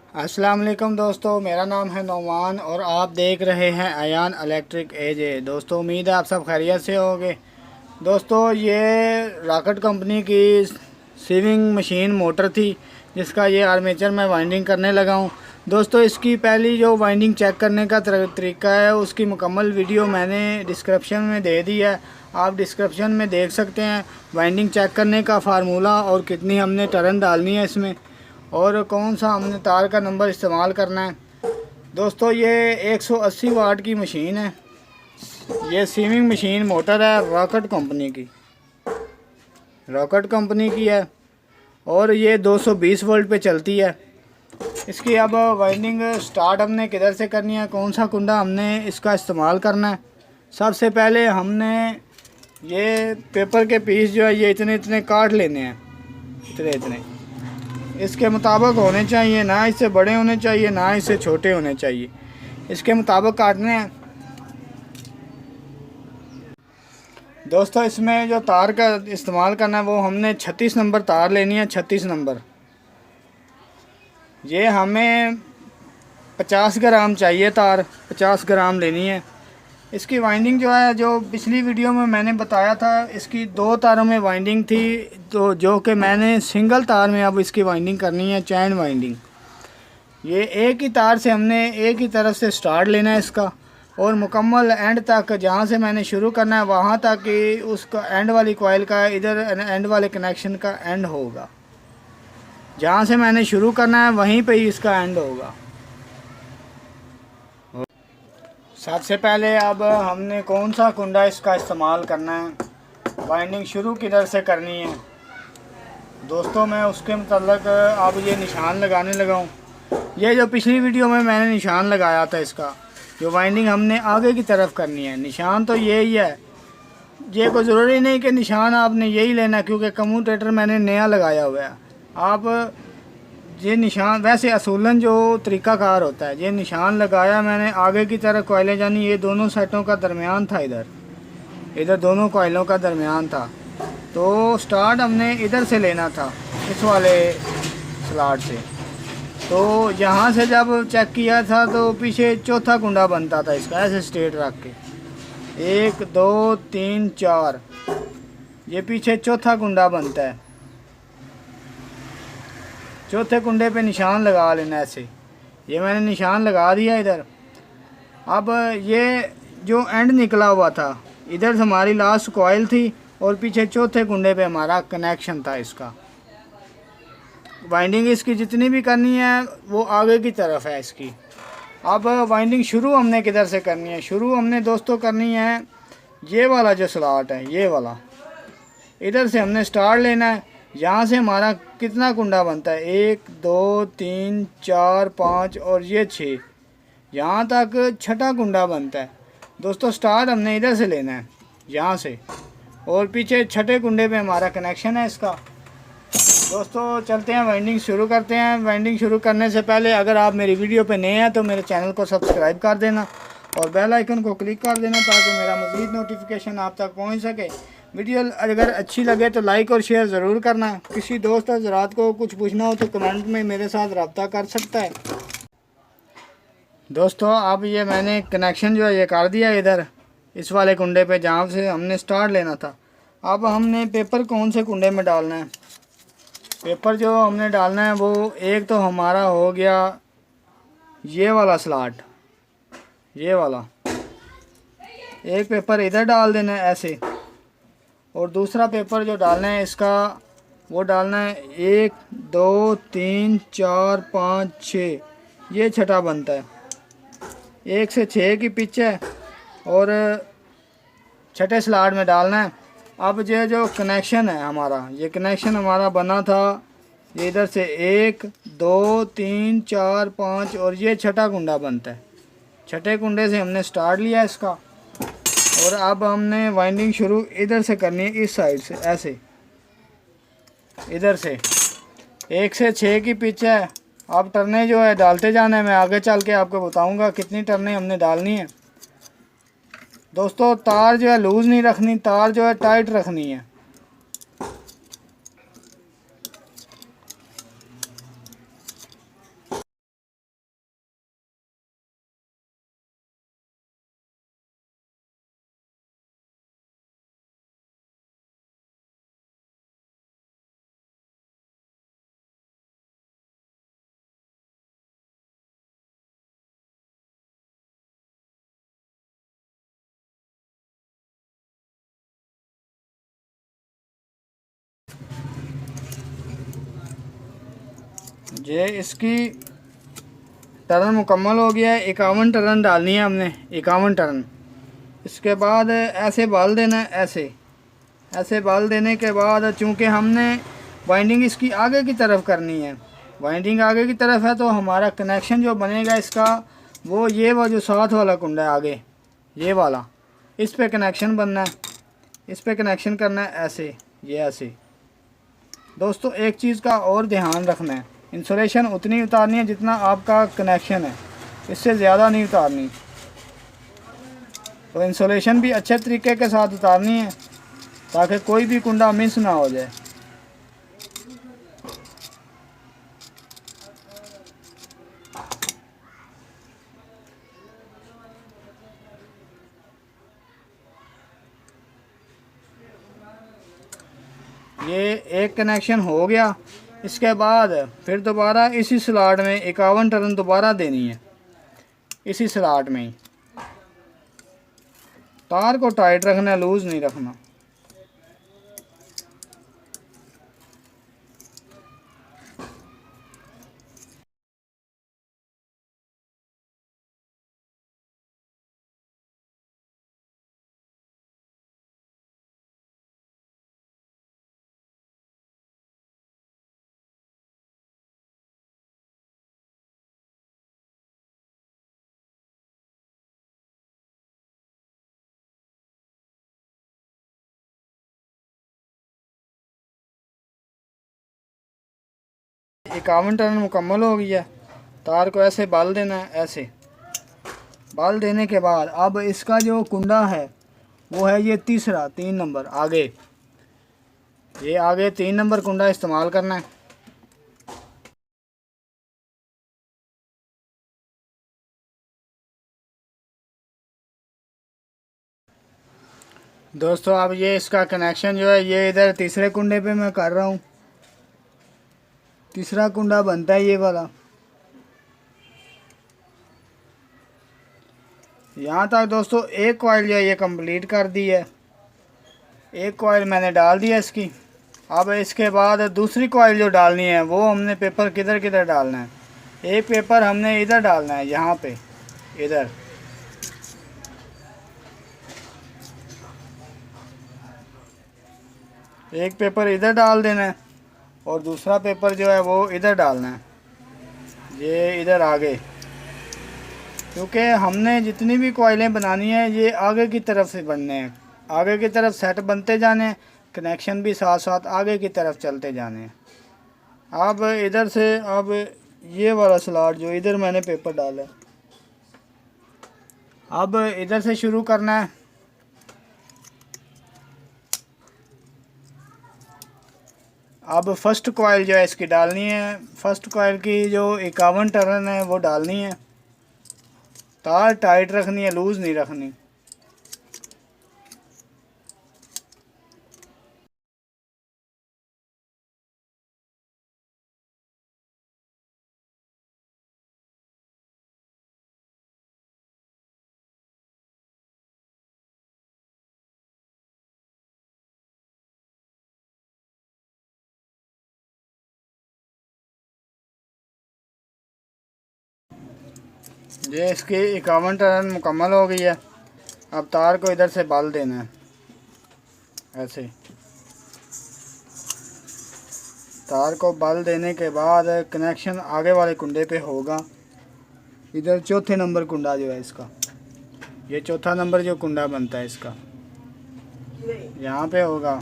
अस्सलाम वालेकुम दोस्तों, मेरा नाम है नौमान और आप देख रहे हैं अयान इलेक्ट्रिक एजे। दोस्तों उम्मीद है आप सब खैरियत से होंगे। दोस्तों ये रॉकेट कंपनी की सीविंग मशीन मोटर थी जिसका ये आर्मेचर मैं वाइंडिंग करने लगा हूँ। दोस्तों इसकी पहली जो वाइंडिंग चेक करने का तरीका है उसकी मुकम्मल वीडियो मैंने डिस्क्रिप्शन में दे दी है, आप डिस्क्रिप्शन में देख सकते हैं वाइंडिंग चेक करने का फार्मूला और कितनी हमने टर्न डालनी है इसमें और कौन सा हमने तार का नंबर इस्तेमाल करना है। दोस्तों ये 180 वाट की मशीन है, ये सीविंग मशीन मोटर है रॉकेट कंपनी की है और ये 220 वोल्ट पे चलती है। इसकी अब वाइंडिंग स्टार्ट हमने किधर से करनी है, कौन सा कुंडा हमने इसका इस्तेमाल करना है। सबसे पहले हमने ये पेपर के पीस जो है ये इतने इतने काट लेने हैं, इतने इसके मुताबिक होने चाहिए, ना इससे बड़े होने चाहिए ना इससे छोटे होने चाहिए, इसके मुताबिक काटने हैं। दोस्तों इसमें जो तार का इस्तेमाल करना है वो हमने 36 नंबर तार लेनी है। 36 नंबर ये हमें 50 ग्राम चाहिए, तार 50 ग्राम लेनी है। इसकी वाइंडिंग जो है, जो पिछली वीडियो में मैंने बताया था, इसकी 2 तारों में वाइंडिंग थी, तो जो कि मैंने सिंगल तार में अब इसकी वाइंडिंग करनी है, चैन वाइंडिंग। ये एक ही तार से हमने एक ही तरफ से स्टार्ट लेना है इसका और मुकम्मल एंड तक, जहाँ से मैंने शुरू करना है वहाँ तक कि उसका एंड वाली कॉइल का इधर एंड वाले कनेक्शन का एंड होगा। जहाँ से मैंने शुरू करना है वहीं पे ही इसका एंड होगा। सबसे पहले अब हमने कौन सा कुंडा इसका इस्तेमाल करना है, वाइंडिंग शुरू किधर से करनी है। दोस्तों मैं उसके मतलब अब ये निशान लगाने लगा हूँ। ये जो पिछली वीडियो में मैंने निशान लगाया था, इसका जो वाइंडिंग हमने आगे की तरफ करनी है, निशान तो यही है। ये कोई ज़रूरी नहीं कि निशान आपने यही लेना, क्योंकि कम्यूटेटर मैंने नया लगाया हुआ है। आप ये निशान वैसे असूलन जो तरीक़ाकार होता है, ये निशान लगाया मैंने आगे की तरफ कोयले, यानी ये दोनों सेटों का दरमियान था, इधर दोनों कोयलों का दरमियान था। तो स्टार्ट हमने इधर से लेना था, इस वाले स्लॉट से। तो यहाँ से जब चेक किया था तो पीछे चौथा कुंडा बनता था इसका, ऐसे स्ट्रेट रख के 1 2 3 4, ये पीछे चौथा कुंडा बनता है। चौथे कुंडे पे निशान लगा लेना ऐसे, ये मैंने निशान लगा दिया इधर। अब ये जो एंड निकला हुआ था, इधर से हमारी लास्ट कॉइल थी और पीछे चौथे कुंडे पे हमारा कनेक्शन था इसका। वाइंडिंग इसकी जितनी भी करनी है वो आगे की तरफ है इसकी। अब वाइंडिंग शुरू हमने किधर से करनी है, शुरू हमने दोस्तों करनी है ये वाला जो स्लॉट है, ये वाला, इधर से हमने स्टार्ट लेना है। यहाँ से हमारा कितना कुंडा बनता है, 1 2 3 4 5 और ये 6, यहाँ तक छठा कुंडा बनता है। दोस्तों स्टार्ट हमने इधर से लेना है, यहाँ से, और पीछे छठे कुंडे पे हमारा कनेक्शन है इसका। दोस्तों चलते हैं, वाइंडिंग शुरू करते हैं। वाइंडिंग शुरू करने से पहले अगर आप मेरी वीडियो पे नए हैं तो मेरे चैनल को सब्सक्राइब कर देना और बेल आइकन को क्लिक कर देना ताकि मेरा मज़ीद नोटिफिकेशन आप तक पहुंच सके। वीडियो अगर अच्छी लगे तो लाइक और शेयर ज़रूर करना। किसी दोस्त हज़रात को कुछ पूछना हो तो कमेंट में मेरे साथ रब्ता कर सकता है। दोस्तों अब ये मैंने कनेक्शन जो है ये कर दिया इधर इस वाले कुंडे पे जहाँ से हमने स्टार्ट लेना था। अब हमने पेपर कौन से कुंडे में डालना है, पेपर जो हमने डालना है वो एक तो हमारा हो गया ये वाला स्लॉट, ये वाला एक पेपर इधर डाल देना है ऐसे, और दूसरा पेपर जो डालना है इसका वो डालना है 1 2 3 4 5 6, ये छठा बनता है। 1 से 6 की पिच है और छठे स्लॉट में डालना है। अब ये जो कनेक्शन है हमारा, ये कनेक्शन हमारा बना था ये इधर से 1 2 3 4 5 और ये छठा कुंडा बनता है। छठे कुंडे से हमने स्टार्ट लिया इसका और अब हमने वाइंडिंग शुरू इधर से करनी है, इस साइड से ऐसे, इधर से 1 से 6 की पिच है। अब टर्ने जो है डालते जाना है, मैं आगे चल के आपको बताऊंगा कितनी टर्ने हमने डालनी है। दोस्तों तार जो है लूज़ नहीं रखनी, तार जो है टाइट रखनी है। ये इसकी टर्न मुकम्मल हो गया है। 51 टर्न डालनी है हमने, 51 टर्न। इसके बाद ऐसे बाल देना है, ऐसे बाल देने के बाद चूँकि हमने वाइंडिंग इसकी आगे की तरफ करनी है, वाइंडिंग आगे की तरफ है, तो हमारा कनेक्शन जो बनेगा इसका वो ये वो जो साथ वाला कुंडा है आगे, ये वाला, इस पे कनेक्शन बनना है, इस पे कनेक्शन करना है ऐसे, ये ऐसे। दोस्तों एक चीज़ का और ध्यान रखना है, इंसुलेशन उतनी उतारनी है जितना आपका कनेक्शन है, इससे ज़्यादा नहीं उतारनी। तो इंसुलेशन भी अच्छे तरीके के साथ उतारनी है ताकि कोई भी कुंडा मिस ना हो जाए। ये एक कनेक्शन हो गया। इसके बाद फिर दोबारा इसी स्लॉट में 51 टर्न दोबारा देनी है, इसी स्लॉट में ही। तार को टाइट रखना है, लूज़ नहीं रखना। ये 51 टर्न मुकम्मल हो गया। तार को ऐसे बाल देना है, ऐसे बाल देने के बाद अब इसका जो कुंडा है वो है ये तीसरा, 3 नंबर आगे, ये आगे 3 नंबर कुंडा इस्तेमाल करना है। दोस्तों अब ये इसका कनेक्शन जो है ये इधर तीसरे कुंडे पे मैं कर रहा हूँ। तीसरा कुंडा बनता है ये वाला। यहाँ तक दोस्तों एक कॉइल जो है ये कंप्लीट कर दी है, एक कॉइल मैंने डाल दिया इसकी। अब इसके बाद दूसरी कॉइल जो डालनी है वो हमने पेपर किधर किधर डालना है। एक पेपर हमने इधर डालना है, यहाँ पे इधर, एक पेपर इधर डाल देना है और दूसरा पेपर जो है वो इधर डालना है, ये इधर आगे। क्योंकि हमने जितनी भी कॉइलें बनानी है ये आगे की तरफ से बनने हैं, आगे की तरफ सेट बनते जाने हैं, कनेक्शन भी साथ साथ आगे की तरफ चलते जाने हैं। अब इधर से अब ये वाला स्लॉट जो इधर मैंने पेपर डाला है, अब इधर से शुरू करना है। अब फर्स्ट कॉइल जो है इसकी डालनी है, फर्स्ट कॉइल की जो 51 टर्न है वो डालनी है। तार टाइट रखनी है, लूज़ नहीं रखनी। ये इसकी 51 टर्न मुकम्मल हो गई है। अब तार को इधर से बाल देना है, ऐसे। तार को बाल देने के बाद कनेक्शन आगे वाले कुंडे पे होगा। इधर चौथे नंबर कुंडा जो है इसका, ये चौथा नंबर जो कुंडा बनता है इसका यहाँ पे होगा।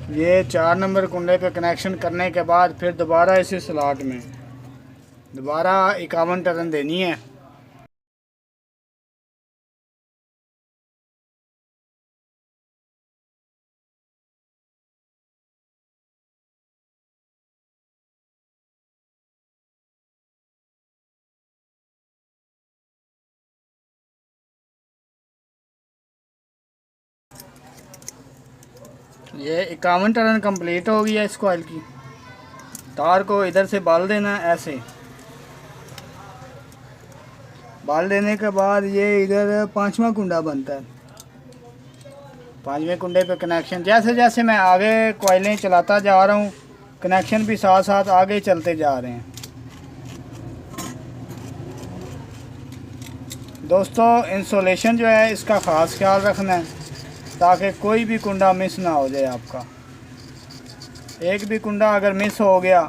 ये 4 नंबर कुंडे पे कनेक्शन करने के बाद फिर दोबारा इसी स्लॉट में दोबारा 51 टर्न देनी है। ये 51 टर्न कंप्लीट हो गया इस कॉइल की। तार को इधर से बाल देना है, ऐसे बाल देने के बाद ये इधर 5वां कुंडा बनता है। 5वें कुंडे पे कनेक्शन, जैसे जैसे मैं आगे कॉइलें चलाता जा रहा हूँ कनेक्शन भी साथ साथ आगे चलते जा रहे हैं। दोस्तों इंसुलेशन जो है इसका ख़ास ख्याल रखना है ताकि कोई भी कुंडा मिस ना हो जाए आपका। एक भी कुंडा अगर मिस हो गया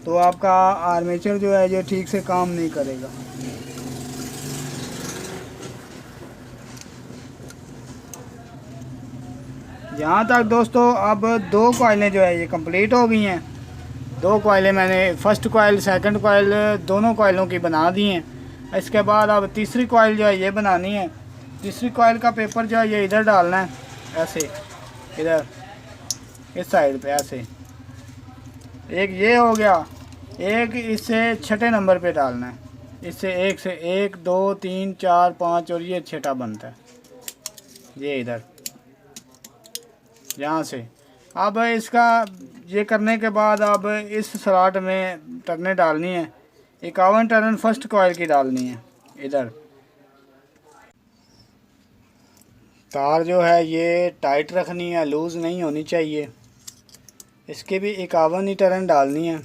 तो आपका आर्मेचर जो है ये ठीक से काम नहीं करेगा। यहाँ तक दोस्तों अब 2 कॉइलें जो है ये कंप्लीट हो गई हैं। 2 कॉइलें मैंने फर्स्ट कॉइल सेकंड कॉइल दोनों कॉइलों की बना दी हैं। इसके बाद अब तीसरी कॉइल जो है ये बनानी है। तीसरी कॉइल का पेपर जो है ये इधर डालना है, ऐसे इधर इस साइड पे ऐसे। एक ये हो गया, एक इससे छठे नंबर पे डालना है। इससे 1 2 3 4 5 और ये छठा बनता है, ये इधर यहाँ से। अब इसका ये करने के बाद अब इस स्लॉट में टर्नें डालनी है। 51 टर्न फर्स्ट कॉइल की डालनी है इधर। तार जो है ये टाइट रखनी है, लूज़ नहीं होनी चाहिए। इसके भी 51 ही टर्न डालनी है।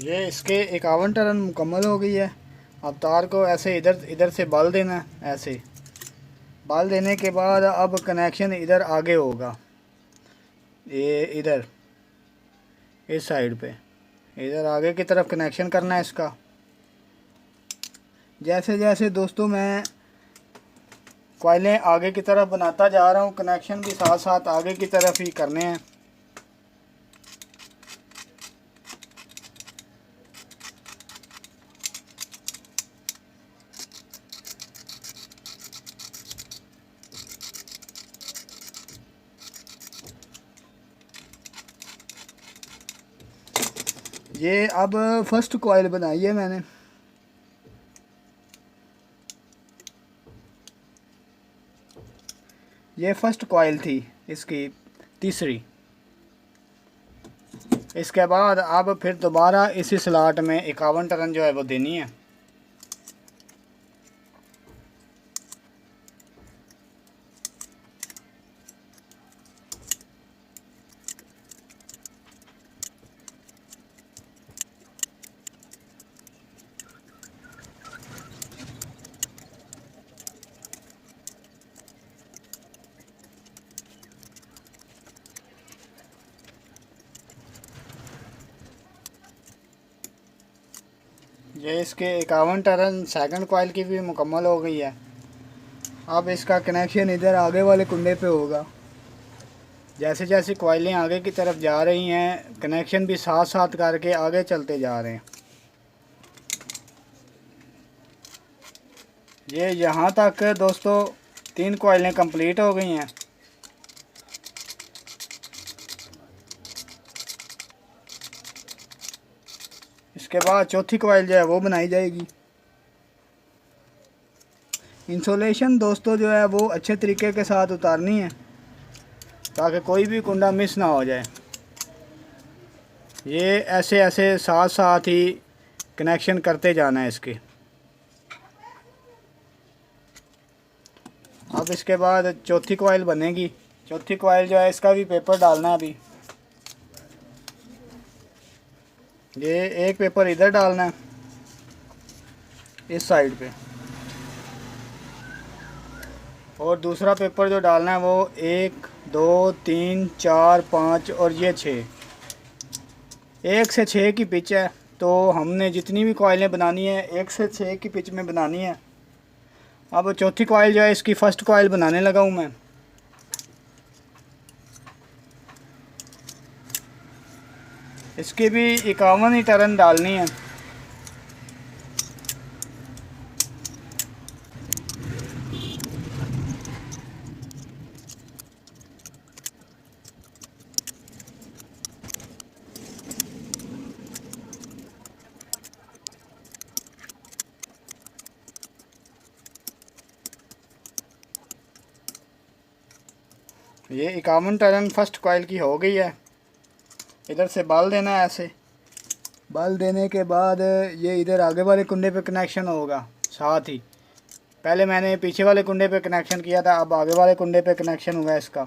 ये इसके 51 टर्न मुकम्मल हो गई है। अब तार को ऐसे इधर से बाल देना है, ऐसे बाल देने के बाद अब कनेक्शन इधर आगे होगा, ये इधर इस साइड पे इधर आगे की तरफ कनेक्शन करना है इसका। जैसे जैसे दोस्तों मैं कॉइलें आगे की तरफ बनाता जा रहा हूँ कनेक्शन भी साथ साथ आगे की तरफ ही करने हैं। ये अब फर्स्ट कॉइल बनाई है मैंने। ये फर्स्ट कॉइल थी इसकी तीसरी। इसके बाद अब फिर दोबारा इसी स्लॉट में 51 टर्न जो है वो देनी है। ये इसके 51 टर्न सेकंड कॉइल की भी मुकम्मल हो गई है। अब इसका कनेक्शन इधर आगे वाले कुंडे पे होगा। जैसे जैसे कॉइलें आगे की तरफ जा रही हैं कनेक्शन भी साथ साथ करके आगे चलते जा रहे हैं। ये यहाँ तक दोस्तों 3 कॉइलें कंप्लीट हो गई हैं। इसके बाद चौथी कॉइल जो है वो बनाई जाएगी। इंसुलेशन दोस्तों जो है वो अच्छे तरीके के साथ उतारनी है ताकि कोई भी कुंडा मिस ना हो जाए। ये ऐसे ऐसे साथ साथ ही कनेक्शन करते जाना है इसके। अब इसके बाद चौथी कॉइल बनेगी। चौथी कॉइल जो है इसका भी पेपर डालना है अभी। ये एक पेपर इधर डालना है इस साइड पे, और दूसरा पेपर जो डालना है वो 1 2 3 4 5 और ये 6। 1 से 6 की पिच है तो हमने जितनी भी कॉइलें बनानी है 1 से 6 की पिच में बनानी है। अब चौथी कॉइल जो है इसकी फर्स्ट कॉइल बनाने लगा हूँ मैं। इसकी भी 51 ही टर्न डालनी है। ये 51 टर्न फर्स्ट कॉइल की हो गई है। इधर से बाल देना है ऐसे। बाल देने के बाद ये इधर आगे वाले कुंडे पे कनेक्शन होगा साथ ही। पहले मैंने पीछे वाले कुंडे पे कनेक्शन किया था, अब आगे वाले कुंडे पे कनेक्शन हुआ है इसका।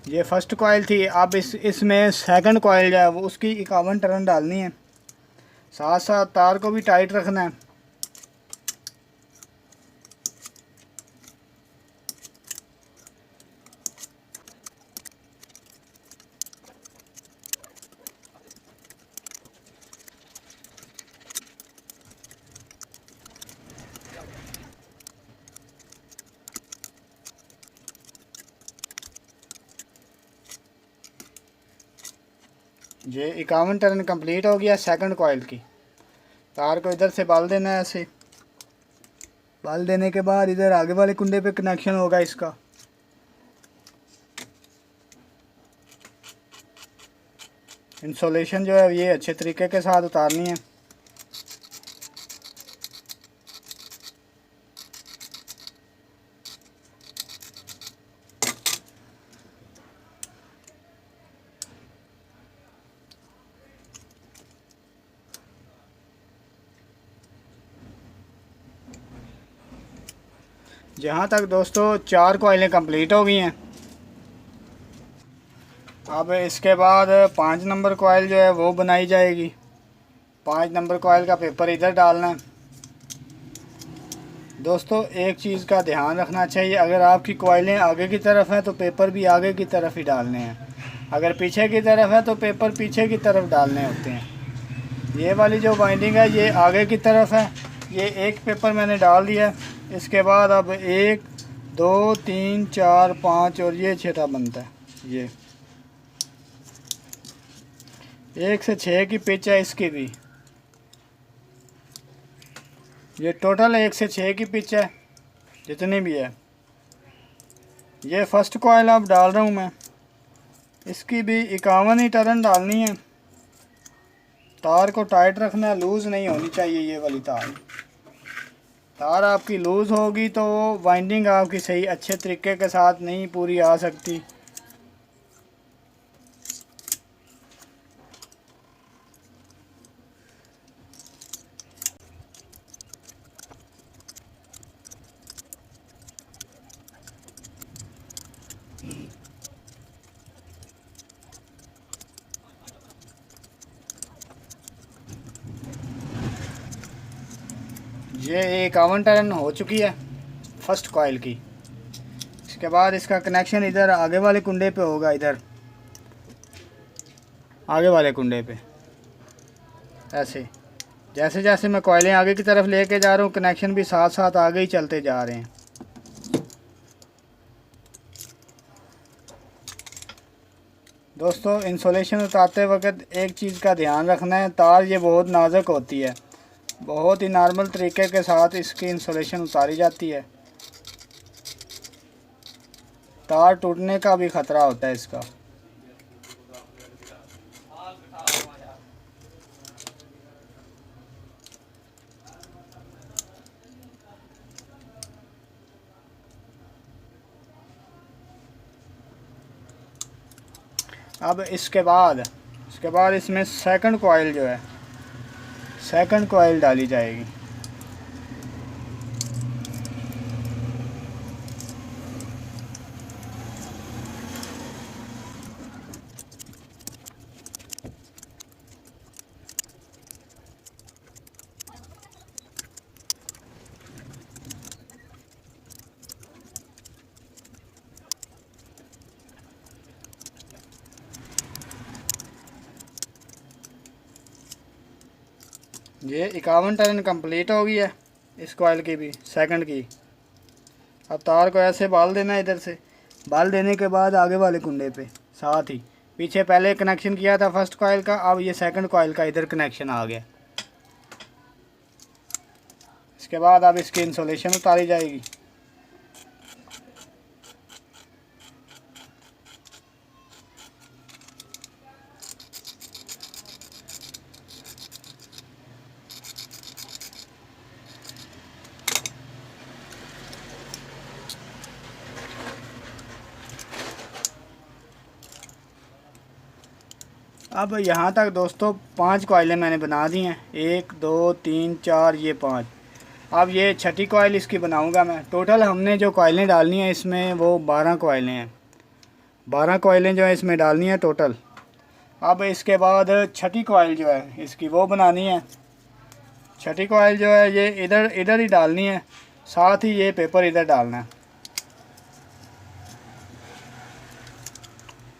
ये फर्स्ट कॉइल थी। अब इसमें सेकंड कॉइल जो है वो उसकी 51 टर्न डालनी है। साथ साथ तार को भी टाइट रखना है। ये 51 टर्न कंप्लीट हो गया सेकंड कॉइल की। तार को इधर से बाल देना है ऐसे। बाल देने के बाद इधर आगे वाले कुंडे पे कनेक्शन होगा इसका। इंसुलेशन जो है ये अच्छे तरीके के साथ उतारनी है। जहाँ तक दोस्तों 4 कॉइलें कंप्लीट हो गई हैं। अब इसके बाद 5 नंबर कॉइल जो है वो बनाई जाएगी। 5 नंबर कॉइल का पेपर इधर डालना है। दोस्तों एक चीज़ का ध्यान रखना चाहिए, अगर आपकी कॉइलें आगे की तरफ हैं तो पेपर भी आगे की तरफ ही डालने हैं। अगर पीछे की तरफ है तो पेपर पीछे की तरफ डालने होते हैं। ये वाली जो वाइंडिंग है ये आगे की तरफ है। ये एक पेपर मैंने डाल दिया है। इसके बाद अब 1 2 3 4 5 और ये 6था बनता है। ये 1 से 6 की पिच है इसकी भी। ये टोटल 1 से 6 की पिच है जितनी भी है। ये फर्स्ट कॉइल अब डाल रहा हूँ मैं। इसकी भी 51 ही टर्न डालनी है। तार को टाइट रखना है, लूज़ नहीं होनी चाहिए ये वाली तार। तार आपकी लूज़ होगी तो वाइंडिंग आपकी सही अच्छे तरीके के साथ नहीं पूरी आ सकती। ये 51 टर्न हो चुकी है फर्स्ट कॉइल की। इसके बाद इसका कनेक्शन इधर आगे वाले कुंडे पे होगा। इधर आगे वाले कुंडे पे ऐसे। जैसे जैसे मैं कॉइलें आगे की तरफ लेके जा रहा हूँ कनेक्शन भी साथ साथ आगे ही चलते जा रहे हैं। दोस्तों इंसुलेशन उतारते वक्त एक चीज़ का ध्यान रखना है, तार ये बहुत नाजुक होती है। बहुत ही नॉर्मल तरीके के साथ इसकी इंसुलेशन उतारी जाती है। तार टूटने का भी ख़तरा होता है इसका। अब इसके बाद इसमें सेकंड कॉइल जो है सेकंड कॉइल डाली जाएगी। ये 51 टर्न कंप्लीट हो गई है इस कॉइल की भी सेकंड की। अब तार को ऐसे बाल देना है इधर से। बाल देने के बाद आगे वाले कुंडे पे साथ ही। पीछे पहले कनेक्शन किया था फर्स्ट कॉइल का, अब ये सेकंड कॉइल का इधर कनेक्शन आ गया। इसके बाद अब इसकी इंसुलेशन उतारी जाएगी। अब यहाँ तक दोस्तों 5 कॉइलें मैंने बना दी हैं, 1 2 3 4 ये 5। अब ये छठी कॉइल इसकी बनाऊंगा मैं। टोटल हमने जो कॉइलें डालनी हैं इसमें वो 12 कॉइलें हैं, 12 कॉइलें जो है इसमें डालनी है टोटल। अब इसके बाद छठी कॉइल जो है इसकी वो बनानी है। छठी कॉइल जो है ये इधर इधर ही डालनी है, साथ ही ये पेपर इधर डालना है।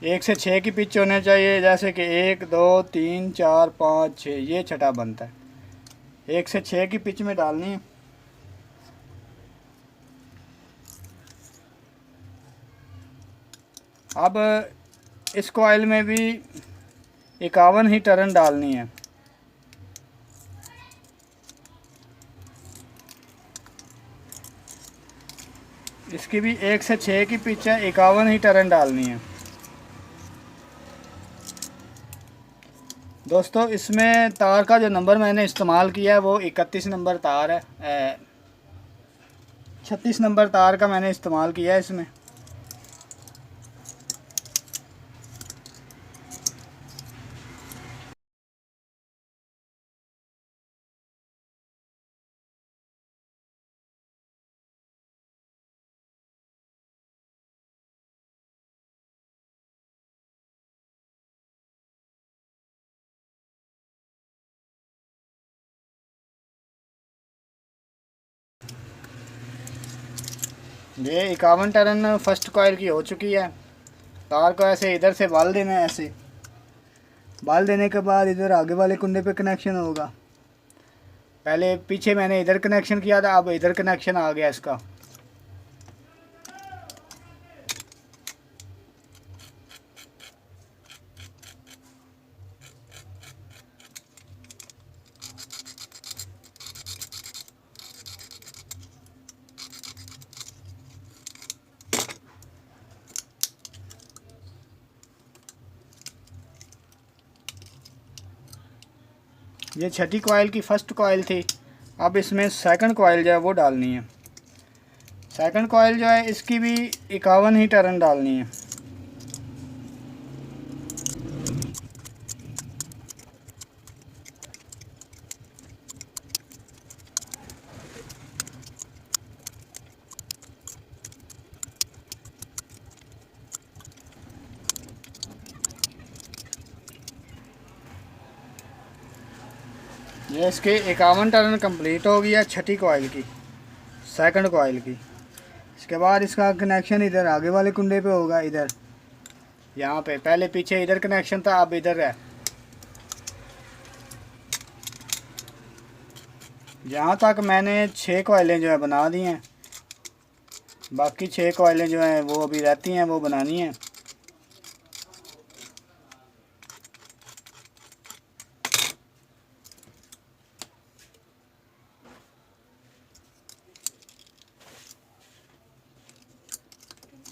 1 से 6 की पिच होने चाहिए, जैसे कि 1 2 3 4 5 6 ये छठा बनता है। 1 से 6 की पिच में डालनी है। अब इस कॉइल में भी 51 ही टर्न डालनी है। इसकी भी 1 से 6 की पिच है, 51 ही टर्न डालनी है। दोस्तों इसमें तार का जो नंबर मैंने इस्तेमाल किया है वो 31 नंबर तार है, 36 नंबर तार का मैंने इस्तेमाल किया है इसमें। ये 51 टर्न फर्स्ट कॉइल की हो चुकी है। तार को ऐसे इधर से बाल देना है, ऐसे बाल देने के बाद इधर आगे वाले कुंडे पे कनेक्शन होगा। पहले पीछे मैंने इधर कनेक्शन किया था, अब इधर कनेक्शन आ गया इसका। ये छठी कॉइल की फर्स्ट कॉइल थी। अब इसमें सेकंड कॉइल जो है वो डालनी है। सेकंड कॉइल जो है इसकी भी 51 ही टर्न डालनी है। ये इसके 51 टर्न कंप्लीट हो गया छठी कॉइल की, सेकंड कॉइल की। इसके बाद इसका कनेक्शन इधर आगे वाले कुंडे पे होगा, इधर यहाँ पे। पहले पीछे इधर कनेक्शन था, अब इधर है। यहाँ तक मैंने 6 कॉइलें जो है बना दी हैं, बाकी 6 कॉइलें जो हैं वो अभी रहती हैं, वो बनानी है।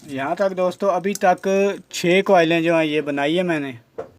यहाँ तक दोस्तों अभी तक 6 कॉइलें जो हैं ये बनाई है मैंने।